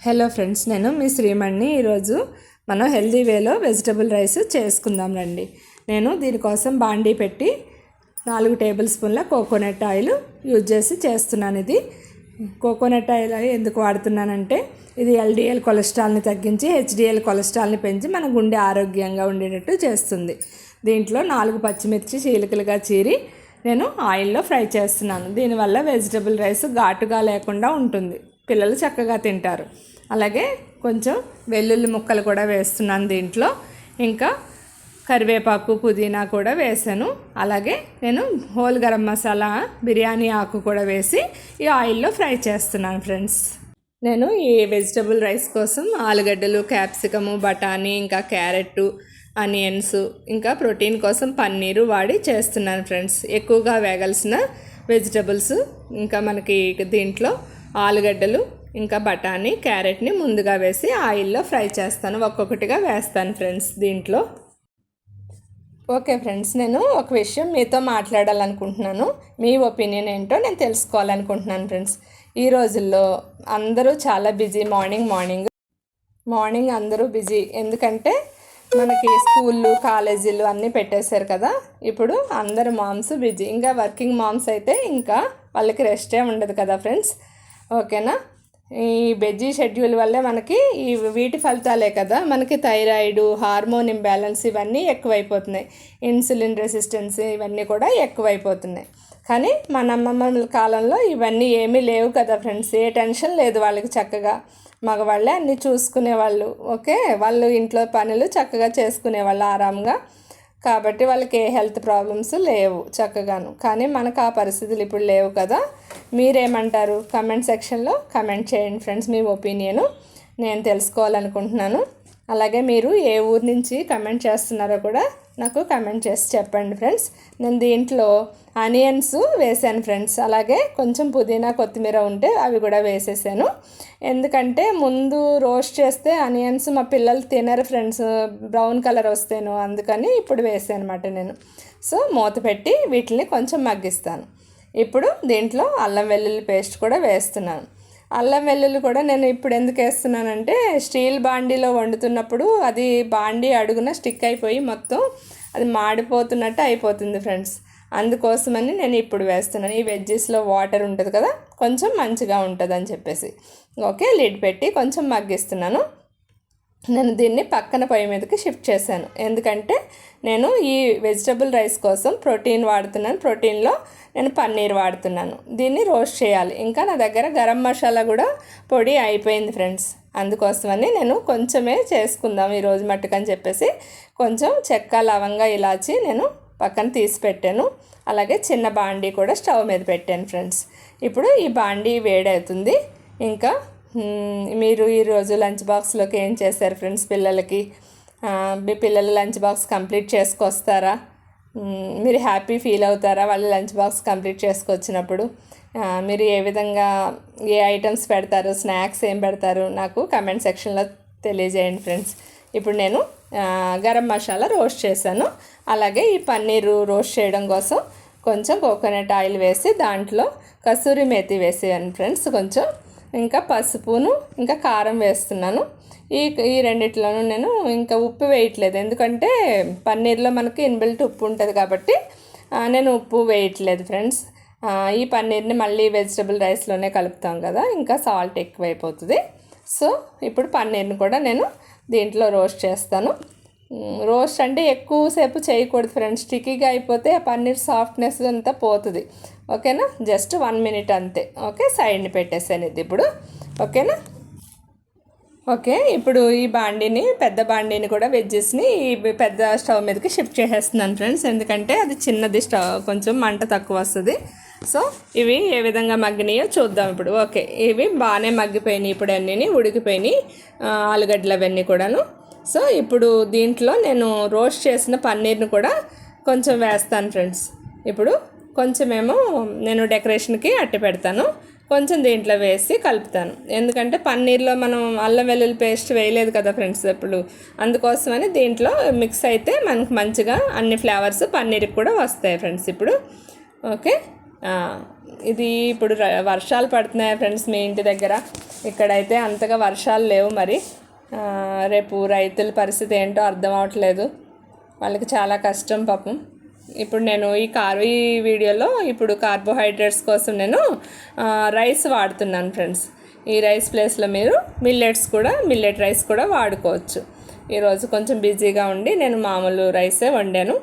Hello friends, నేను మీ శ్రీమణిని. ఈరోజు మనం హెల్దీ వేలో వెజిటబుల్ రైస్ చేసుకుందాం రండి. నేను దీనికోసం బాండీ పెట్టి 4 టేబుల్ స్పూన్ల కోకోనట్ ఆయిల్ యూజ్ చేసి చేస్తున్నాను. ఇది కోకోనట్ ఆయిల్ ఎందుకు వాడుతున్నానంటే ఇది ఎల్డిఎల్ కొలెస్ట్రాల్ని తగ్గించి హెచ్డిఎల్ కొలెస్ట్రాల్ని పెంచి మన గుండె ఆరోగ్యంగా ఉండేటట్టు చేస్తుంది. దీంట్లో 4 పచ్చిమిర్చి చీలికలుగా చీరి నేను ఆయిల్లో ఫ్రై చేస్తున్నాను. దీనివల్ల వెజిటబుల్ రైస్ ఘాటుగా లేకుండా ఉంటుంది, పిల్లలు చక్కగా తింటారు. అలాగే కొంచెం వెల్లుల్లి ముక్కలు కూడా వేస్తున్నాను దీంట్లో. ఇంకా కరివేపాకు, పుదీనా కూడా వేసాను. అలాగే నేను హోల్ గరం మసాలా, బిర్యానీ ఆకు కూడా వేసి ఈ ఆయిల్లో ఫ్రై చేస్తున్నాను ఫ్రెండ్స్. నేను ఈ వెజిటబుల్ రైస్ కోసం ఆలుగడ్డలు, క్యాప్సికము, బఠానీ, ఇంకా క్యారెట్, ఆనియన్స్, ఇంకా ప్రోటీన్ కోసం పన్నీరు వాడి చేస్తున్నాను ఫ్రెండ్స్. ఎక్కువగా వేగాల్సిన వెజిటబుల్స్ ఇంకా మనకి దీంట్లో ఆలుగడ్డలు, ఇంకా బఠానీ, క్యారెట్ని ముందుగా వేసి ఆయిల్లో ఫ్రై చేస్తాను. ఒక్కొక్కటిగా వేస్తాను ఫ్రెండ్స్ దీంట్లో. ఓకే ఫ్రెండ్స్, నేను ఒక విషయం మీతో మాట్లాడాలనుకుంటున్నాను. మీ ఒపీనియన్ ఏంటో నేను తెలుసుకోవాలనుకుంటున్నాను ఫ్రెండ్స్. ఈ రోజుల్లో అందరూ చాలా బిజీ. మార్నింగ్ అందరూ బిజీ. ఎందుకంటే మనకి స్కూళ్ళు, కాలేజీలు అన్నీ పెట్టేశారు కదా. ఇప్పుడు అందరు మామ్స్ బిజీ. ఇంకా వర్కింగ్ మామ్స్ అయితే ఇంకా వాళ్ళకి రెస్టే ఉండదు కదా ఫ్రెండ్స్. ఓకేనా? ఈ బిజీ షెడ్యూల్ వల్లే మనకి వీటి ఫలితాలే కదా మనకి థైరాయిడ్, హార్మోన్ ఇంబ్యాలెన్స్ ఇవన్నీ ఎక్కువైపోతున్నాయి. ఇన్సులిన్ రెసిస్టెన్స్ ఇవన్నీ కూడా ఎక్కువైపోతున్నాయి. కానీ మన అమ్మమ్మల కాలంలో ఇవన్నీ ఏమీ లేవు కదా ఫ్రెండ్స్. ఏ టెన్షన్ లేదు వాళ్ళకి. చక్కగా మగవాళ్ళే అన్నీ చూసుకునేవాళ్ళు. ఓకే, వాళ్ళు ఇంట్లో పనులు చక్కగా చేసుకునేవాళ్ళు ఆరాంగా. కాబట్టి వాళ్ళకి ఏ హెల్త్ ప్రాబ్లమ్స్ లేవు చక్కగాను. కానీ మనకు ఆ పరిస్థితులు ఇప్పుడు లేవు కదా. మీరేమంటారు? కమెంట్ సెక్షన్లో కమెంట్ చేయండి ఫ్రెండ్స్. మీ ఒపీనియను నేను తెలుసుకోవాలనుకుంటున్నాను. అలాగే మీరు ఏ ఊరు నుంచి కమెంట్ చేస్తున్నారో కూడా నాకు కమెంట్ చేసి చెప్పండి ఫ్రెండ్స్. నేను దీంట్లో ఆనియన్స్ వేసాను ఫ్రెండ్స్. అలాగే కొంచెం పుదీనా, కొత్తిమీర ఉంటే అవి కూడా వేసేసాను. ఎందుకంటే ముందు రోస్ట్ చేస్తే ఆనియన్స్ మా పిల్లలు తినరు ఫ్రెండ్స్, బ్రౌన్ కలర్ వస్తేను. అందుకని ఇప్పుడు వేసాను అనమాట నేను. సో మూత పెట్టి వీటిని కొంచెం మగ్గిస్తాను. ఇప్పుడు దీంట్లో అల్లం వెల్లుల్లి పేస్ట్ కూడా వేస్తున్నాను. అల్లం వెల్లుల్లి కూడా నేను ఇప్పుడు ఎందుకు వేస్తున్నానంటే స్టీల్ బాండీలో వండుతున్నప్పుడు అది బాండీ అడుగున స్టిక్ అయిపోయి మొత్తం అది మాడిపోతున్నట్టు అయిపోతుంది ఫ్రెండ్స్. అందుకోసమని నేను ఇప్పుడు వేస్తున్నాను. ఈ వెజ్జెస్లో వాటర్ ఉంటుంది కదా, కొంచెం మంచిగా ఉంటుంది అని చెప్పేసి. ఓకే, లిడ్ పెట్టి కొంచెం మగ్గిస్తున్నాను. నేను దీన్ని పక్కన పొయ్యి మీదకి షిఫ్ట్ చేశాను. ఎందుకంటే నేను ఈ వెజిటబుల్ రైస్ కోసం ప్రోటీన్ వాడుతున్నాను. ప్రోటీన్లో నేను పన్నీర్ వాడుతున్నాను. దీన్ని రోస్ట్ చేయాలి. ఇంకా నా దగ్గర గరం మసాలా కూడా పొడి అయిపోయింది ఫ్రెండ్స్. అందుకోసమని నేను కొంచెమే చేసుకుందాం ఈరోజు మట్టుకని చెప్పేసి కొంచెం చెక్క, లవంగా, ఇలాచి నేను పక్కన తీసి పెట్టాను. అలాగే చిన్న బాండీ కూడా స్టవ్ మీద పెట్టాను ఫ్రెండ్స్. ఇప్పుడు ఈ బాండీ వేడవుతుంది. ఇంకా మీరు ఈరోజు లంచ్ బాక్స్లోకి ఏం చేశారు ఫ్రెండ్స్? పిల్లలకి మీ పిల్లలు లంచ్ బాక్స్ కంప్లీట్ చేసుకొస్తారా? మీరు హ్యాపీ ఫీల్ అవుతారా వాళ్ళు లంచ్ బాక్స్ కంప్లీట్ చేసుకొచ్చినప్పుడు? మీరు ఏ విధంగా ఏ ఐటమ్స్ పెడతారు, స్నాక్స్ ఏం పెడతారు నాకు కమెంట్ సెక్షన్లో తెలియజేయండి ఫ్రెండ్స్. ఇప్పుడు నేను గరం మసాలా రోస్ట్ చేశాను. అలాగే ఈ పన్నీరు రోస్ట్ చేయడం కోసం కొంచెం కోకోనట్ ఆయిల్ వేసి దాంట్లో కసూరి మేతి వేసాను ఫ్రెండ్స్. కొంచెం ఇంకా పసుపును, ఇంకా కారం వేస్తున్నాను. ఈ రెండిట్లోనూ నేను ఇంకా ఉప్పు వేయట్లేదు. ఎందుకంటే పన్నీర్లో మనకి ఇన్బిల్ట్ ఉప్పు ఉంటుంది కాబట్టి నేను ఉప్పు వేయట్లేదు ఫ్రెండ్స్. ఈ పన్నీర్ని మళ్ళీ వెజిటబుల్ రైస్లోనే కలుపుతాం కదా, ఇంకా సాల్ట్ ఎక్కువైపోతుంది. సో ఇప్పుడు పన్నీర్ని కూడా నేను దీంట్లో రోస్ట్ చేస్తాను. రోస్ట్ అంటే ఎక్కువసేపు చేయకూడదు ఫ్రెండ్స్. స్టిక్కీగా అయిపోతే ఆ పన్నీర్ సాఫ్ట్నెస్ అంతా పోతుంది. ఓకేనా? జస్ట్ 1 మినిట్ అంతే. ఓకే, సైడ్ని పెట్టేసాను ఇది ఇప్పుడు. ఓకేనా? ఓకే, ఇప్పుడు ఈ బాండీని, పెద్ద బాండీని కూడా వెజ్జెస్ని ఈ పెద్ద స్టవ్ మీదకి షిఫ్ట్ చేసేస్తున్నాను ఫ్రెండ్స్. ఎందుకంటే అది చిన్నది స్టవ్, కొంచెం మంట తక్కువ వస్తుంది. సో ఇవి ఏ విధంగా మగ్గినాయో చూద్దాం ఇప్పుడు. ఓకే, ఇవి బాగానే మగ్గిపోయినాయి. ఇప్పుడు అన్నీ ఉడికిపోయినాయి, ఆలుగడ్డలు అవన్నీ కూడాను. సో ఇప్పుడు దీంట్లో నేను రోస్ట్ చేసిన పన్నీర్ని కూడా కొంచెం వేస్తాను ఫ్రెండ్స్. ఇప్పుడు కొంచెమేమో నేను డెకరేషన్కి అట్టి పెడతాను, కొంచెం దీంట్లో వేసి కలుపుతాను. ఎందుకంటే పన్నీర్లో మనం అల్లం వెల్లుల్లి పేస్ట్ వేయలేదు కదా ఫ్రెండ్స్ ఇప్పుడు. అందుకోసమని దీంట్లో మిక్స్ అయితే మనకు మంచిగా అన్ని ఫ్లేవర్స్ పన్నీర్కి కూడా వస్తాయి ఫ్రెండ్స్ ఇప్పుడు. ఓకే, ఇది ఇప్పుడు వర్షాలు పడుతున్నాయి ఫ్రెండ్స్ మీ ఇంటి దగ్గర. ఇక్కడైతే అంతగా వర్షాలు లేవు. మరి రేపు రైతుల పరిస్థితి ఏంటో అర్థం అవ్వట్లేదు. వాళ్ళకి చాలా కష్టం పాపం. ఇప్పుడు నేను ఈ వీడియోలో ఇప్పుడు కార్బోహైడ్రేట్స్ కోసం నేను రైస్ వాడుతున్నాను ఫ్రెండ్స్. ఈ రైస్ ప్లేస్లో మీరు మిల్లెట్ రైస్ కూడా వాడుకోవచ్చు. ఈరోజు కొంచెం బిజీగా ఉండి నేను మామూలు రైసే వండాను.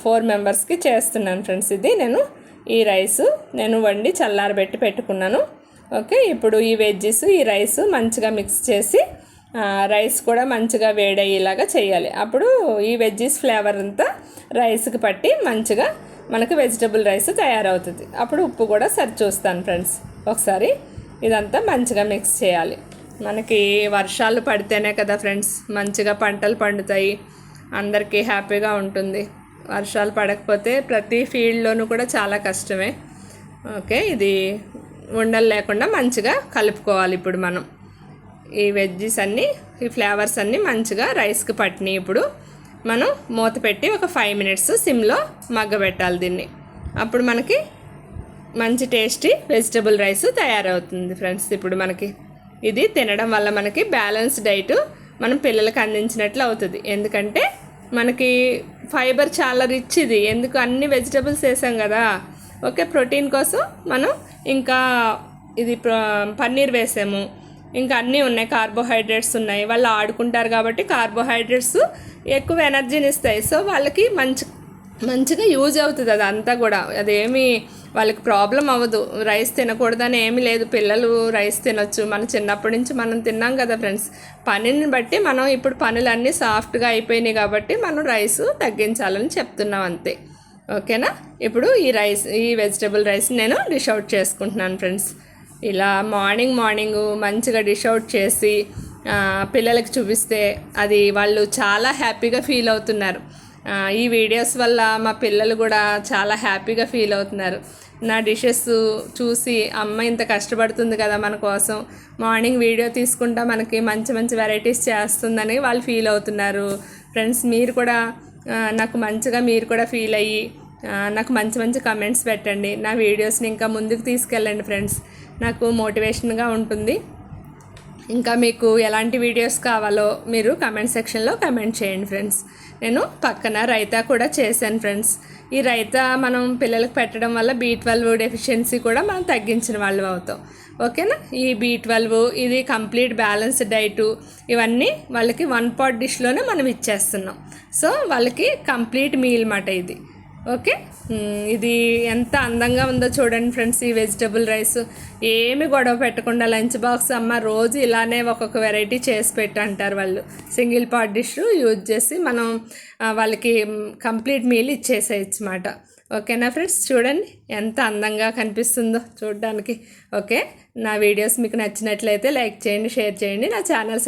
4 మెంబర్స్కి చేస్తున్నాను ఫ్రెండ్స్. ఇది ఈ రైసు నేను వండి చల్లారబెట్టి పెట్టుకున్నాను. ఓకే, ఇప్పుడు ఈ వెజ్జెస్ ఈ రైస్ మంచిగా మిక్స్ చేసి రైస్ కూడా మంచిగా వేడయ్యేలాగా చేయాలి. అప్పుడు ఈ వెజ్జెస్ ఫ్లేవర్ అంతా రైస్కి పట్టి మంచిగా మనకు వెజిటబుల్ రైస్ తయారవుతుంది. అప్పుడు ఉప్పు కూడా సరి చూస్తాను ఫ్రెండ్స్. ఒకసారి ఇదంతా మంచిగా మిక్స్ చేయాలి. మనకి వర్షాలు పడితేనే కదా ఫ్రెండ్స్ మంచిగా పంటలు పండుతాయి, అందరికీ హ్యాపీగా ఉంటుంది. వర్షాలు పడకపోతే ప్రతి ఫీల్డ్లోనూ కూడా చాలా కష్టమే. ఓకే, ఇది ఉండలు లేకుండా మంచిగా కలుపుకోవాలి. ఇప్పుడు మనం ఈ వెజ్జెస్ అన్నీ ఈ ఫ్లేవర్స్ అన్నీ మంచిగా రైస్కి పట్టినాయి. ఇప్పుడు మనం మూత పెట్టి ఒక 5 మినిట్స్ సిమ్లో మగ్గబెట్టాలి దీన్ని. అప్పుడు మనకి మంచి టేస్టీ వెజిటబుల్ రైస్ తయారవుతుంది ఫ్రెండ్స్. ఇప్పుడు మనకి ఇది తినడం వల్ల మనకి బ్యాలెన్స్ డైట్ మనం పిల్లలకి అందించినట్లు అవుతుంది. ఎందుకంటే మనకి ఫైబర్ చాలా రిచ్ ఇది. ఎందుకు అన్ని వెజిటబుల్స్ వేసాం కదా. ఓకే, ప్రోటీన్ కోసం మనం ఇంకా ఇది పన్నీర్ వేసాము, ఇంకా అన్నీ ఉన్నాయి, కార్బోహైడ్రేట్స్ ఉన్నాయి. వాళ్ళు ఆడుకుంటారు కాబట్టి కార్బోహైడ్రేట్స్ ఎక్కువ ఎనర్జీని ఇస్తాయి. సో వాళ్ళకి మంచిగా యూజ్ అవుతుంది అదంతా కూడా. అదేమి వాళ్ళకి ప్రాబ్లం అవ్వదు. రైస్ తినకూడదని ఏమీ లేదు, పిల్లలు రైస్ తినొచ్చు. మన చిన్నప్పటి నుంచి మనం తిన్నాం కదా ఫ్రెండ్స్. పనిని బట్టి మనం ఇప్పుడు పనులన్నీ సాఫ్ట్గా అయిపోయినాయి కాబట్టి మనం రైస్ తగ్గించాలని చెప్తున్నాం అంతే. ఓకేనా, ఇప్పుడు ఈ వెజిటబుల్ రైస్ నేను డిష్ అవుట్ చేసుకుంటున్నాను ఫ్రెండ్స్. ఇలా మార్నింగ్ మంచిగా డిష్ అవుట్ చేసి పిల్లలకి చూపిస్తే అది వాళ్ళు చాలా హ్యాపీగా ఫీల్ అవుతున్నారు. ఈ వీడియోస్ వల్ల మా పిల్లలు కూడా చాలా హ్యాపీగా ఫీల్ అవుతున్నారు. నా డిషెస్ చూసి అమ్మ ఇంత కష్టపడుతుంది కదా మన కోసం, మార్నింగ్ వీడియో తీసుకుంటా మనకి మంచి వెరైటీస్ చేస్తుందని వాళ్ళు ఫీల్ అవుతున్నారు ఫ్రెండ్స్. మీరు కూడా మీరు కూడా ఫీల్ అయ్యి నాకు మంచి కమెంట్స్ పెట్టండి. నా వీడియోస్ని ఇంకా ముందుకు తీసుకెళ్ళండి ఫ్రెండ్స్. నాకు మోటివేషన్గా ఉంటుంది. ఇంకా మీకు ఎలాంటి వీడియోస్ కావాలో మీరు కమెంట్ సెక్షన్లో కమెంట్ చేయండి ఫ్రెండ్స్. నేను పక్కన రైతా కూడా చేశాను ఫ్రెండ్స్. ఈ రైతా మనం పిల్లలకు పెట్టడం వల్ల B12 డెఫిషియన్సీ కూడా మనం తగ్గించిన వాళ్ళు అవుతాం. ఓకేనా, ఈ B12 ఇది కంప్లీట్ బ్యాలెన్స్డ్ డైటు ఇవన్నీ వాళ్ళకి 1 పాట్ డిష్లోనే మనం ఇచ్చేస్తున్నాం. సో వాళ్ళకి కంప్లీట్ మీల్ మాట ఇది. ఓకే, ఇది ఎంత అందంగా ఉందో చూడండి ఫ్రెండ్స్. ఈ వెజిటబుల్ రైస్ ఏమి గొడవ పెట్టకుండా లంచ్ బాక్స్ అమ్మ రోజు ఇలానే ఒక్కొక్క వెరైటీ చేసి పెట్టంటారు వాళ్ళు. సింగిల్ పాట్ డిష్ యూజ్ చేసి మనం వాళ్ళకి కంప్లీట్ మీల్ ఇచ్చేసేయచ్చు మాట. ఓకేనా ఫ్రెండ్స్, చూడండి ఎంత అందంగా కనిపిస్తుందో చూడడానికి. ఓకే, నా వీడియోస్ మీకు నచ్చినట్లయితే లైక్ చేయండి, షేర్ చేయండి, నా ఛానల్